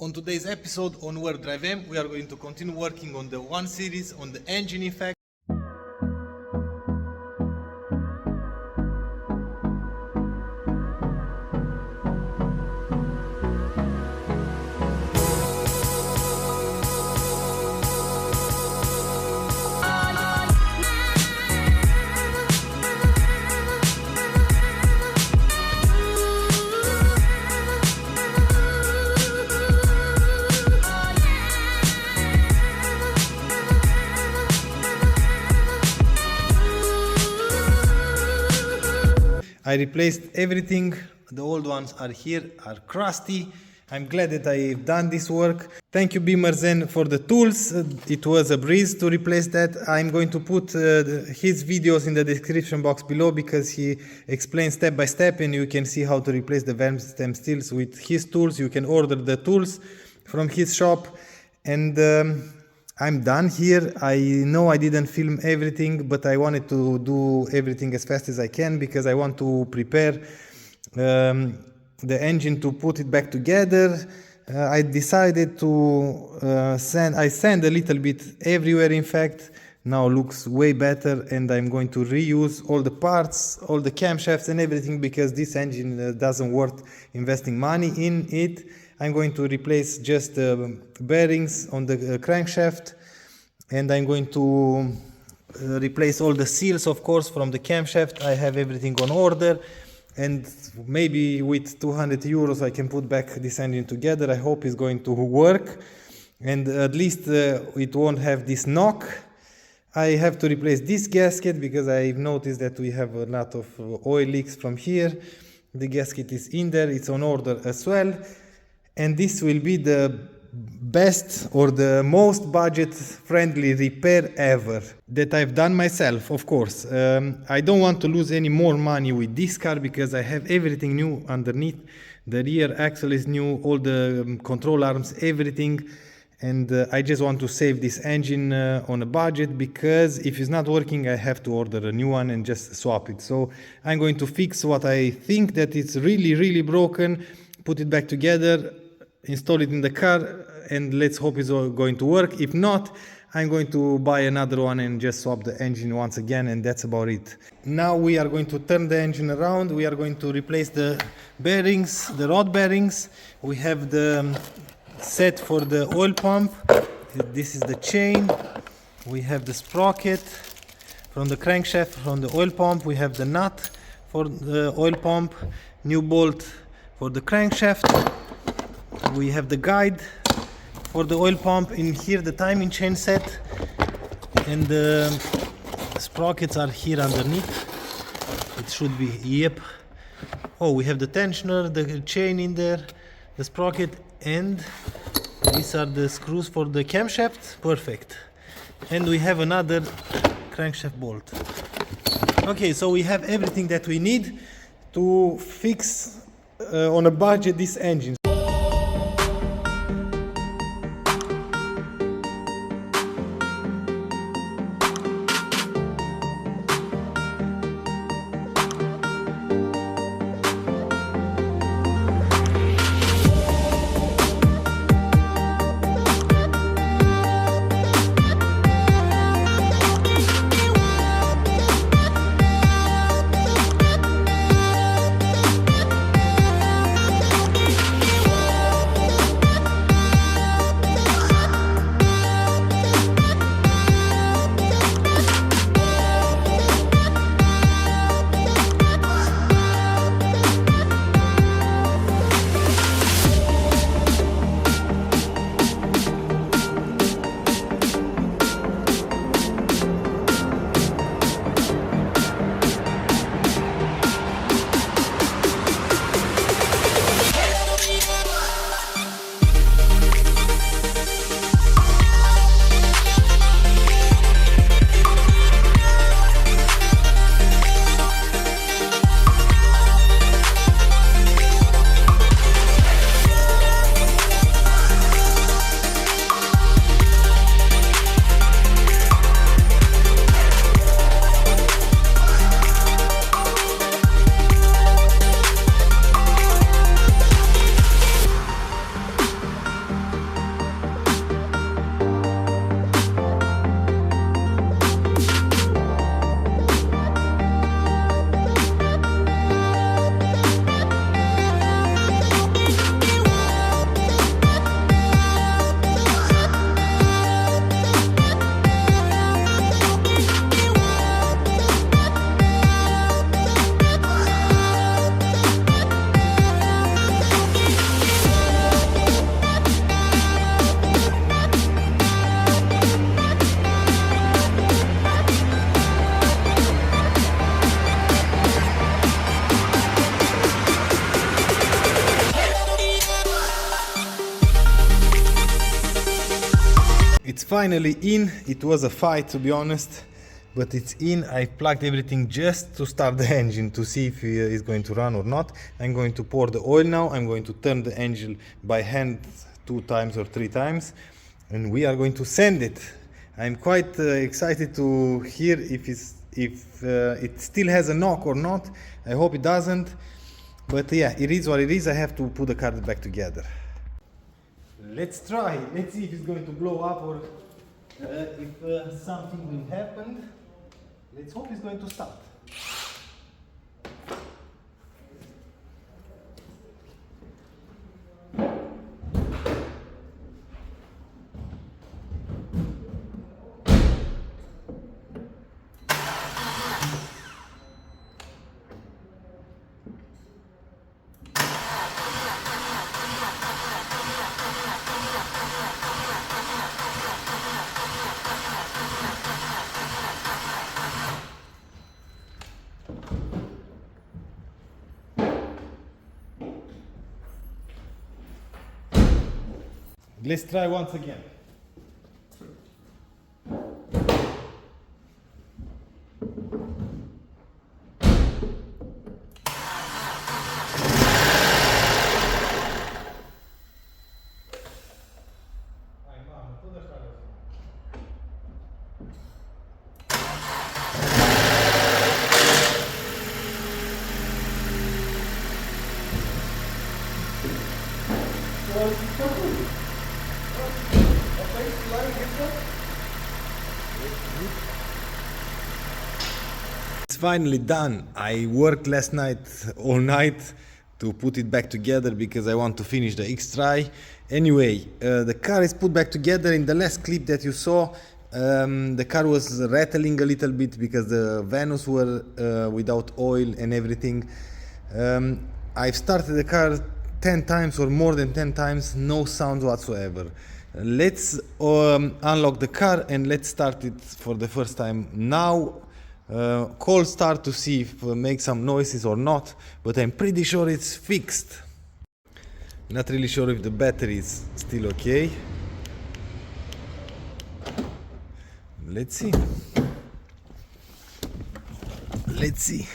On today's episode on WarpDriveM, we are going to continue working on the 1 series on the engine effect. I replaced everything. The old ones are here, are crusty. I'm glad that I've done this work. Thank you Beamerzen for the tools. It was a breeze to replace that. I'm going to put his videos in the description box below because he explains step by step and you can see how to replace the valve stem steels with his tools. You can order the tools from his shop and I'm done here. I know I didn't film everything, but I wanted to do everything as fast as I can because I want to prepare the engine to put it back together. I decided to sand a little bit everywhere, in fact. Now looks way better and I'm going to reuse all the parts, all the camshafts and everything because this engine doesn't worth investing money in it. I'm going to replace just the bearings on the crankshaft and I'm going to replace all the seals, of course, from the camshaft. I have everything on order and maybe with 200 euros I can put back this engine together. I hope it's going to work and at least it won't have this knock. I have to replace this gasket because I've noticed that we have a lot of oil leaks from here. The gasket is in there, it's on order as well. And this will be the best or the most budget friendly repair ever that I've done myself, of course. I don't want to lose any more money with this car because I have everything new underneath. The rear axle is new, all the control arms, everything. And I just want to save this engine on a budget because if it's not working I have to order a new one and just swap it. So I'm going to fix what I think that it's really broken, put it back together, install it in the car and let's hope it's all going to work. If not, I'm going to buy another one and just swap the engine once again and that's about it. Now we are going to turn the engine around. We are going to replace the bearings, the rod bearings. We have the set for the oil pump. This is the chain. We have the sprocket from the crankshaft from the oil pump. We have the nut for the oil pump, new bolt for the crankshaft. We have the guide for the oil pump. In here the timing chain set and the sprockets are here underneath. It should be, yep. Oh, we have the tensioner, the chain in there, the sprocket, and these are the screws for the camshaft. Perfect. And we have another crankshaft bolt. Okay, so we have everything that we need to fix on a budget this engine. It's finally in. It was a fight, to be honest, but it's in. I plugged everything just to start the engine to see if it's going to run or not. I'm going to pour the oil now. I'm going to turn the engine by hand 2 times or 3 times, and we are going to send it. I'm quite excited to hear if it still has a knock or not. I hope it doesn't, but yeah, it is what it is. I have to put the car back together. Let's try. Let's see if it's going to blow up or if something will happen. Let's hope it's going to start. Let's try once again. It's finally done. I worked last night all night to put it back together because I want to finish the X-Try. Anyway, the car is put back together. In the last clip that you saw, the car was rattling a little bit because the vanos were without oil and everything. I've started the car 10 times or more than 10 times, no sound whatsoever. Let's unlock the car and let's start it for the first time now. Cold start to see if it makes some noises or not, but I'm pretty sure it's fixed. Not really sure if the battery is still okay. Let's see. Let's see.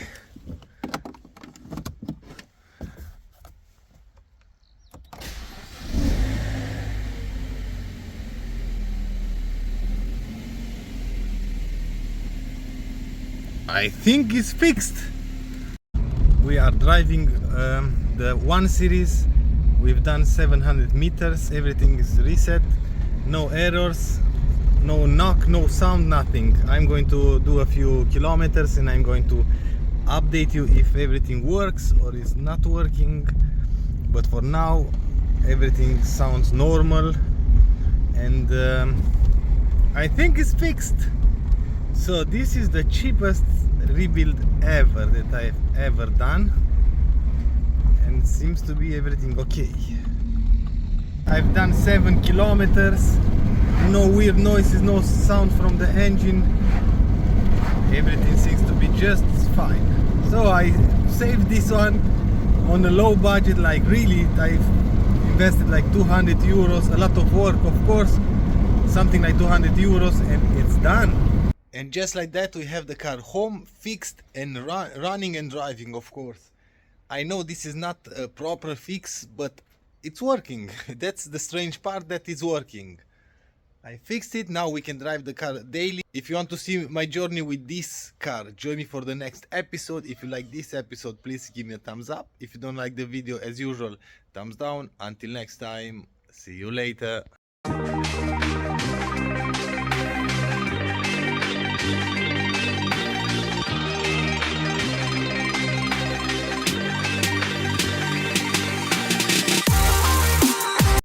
I think it's fixed. We are driving the 1 series. We've done 700 meters. Everything is reset. No errors, no knock, no sound, nothing. I'm going to do a few kilometers and I'm going to update you if everything works or is not working. But for now, everything sounds normal and I think it's fixed. So this is the cheapest rebuild ever that I've ever done, and seems to be everything okay. I've done 7 kilometers, no weird noises, no sound from the engine. Everything seems to be just fine. So I saved this one on a low budget, like really I've invested like 200 euros, a lot of work of course, something like 200 euros and it's done. And just like that, we have the car home, fixed and running and driving, of course. I know this is not a proper fix, but it's working. That's the strange part, that it's working. I fixed it, now we can drive the car daily. If you want to see my journey with this car, join me for the next episode. If you like this episode, please give me a thumbs up. If you don't like the video, as usual, thumbs down. Until next time, see you later.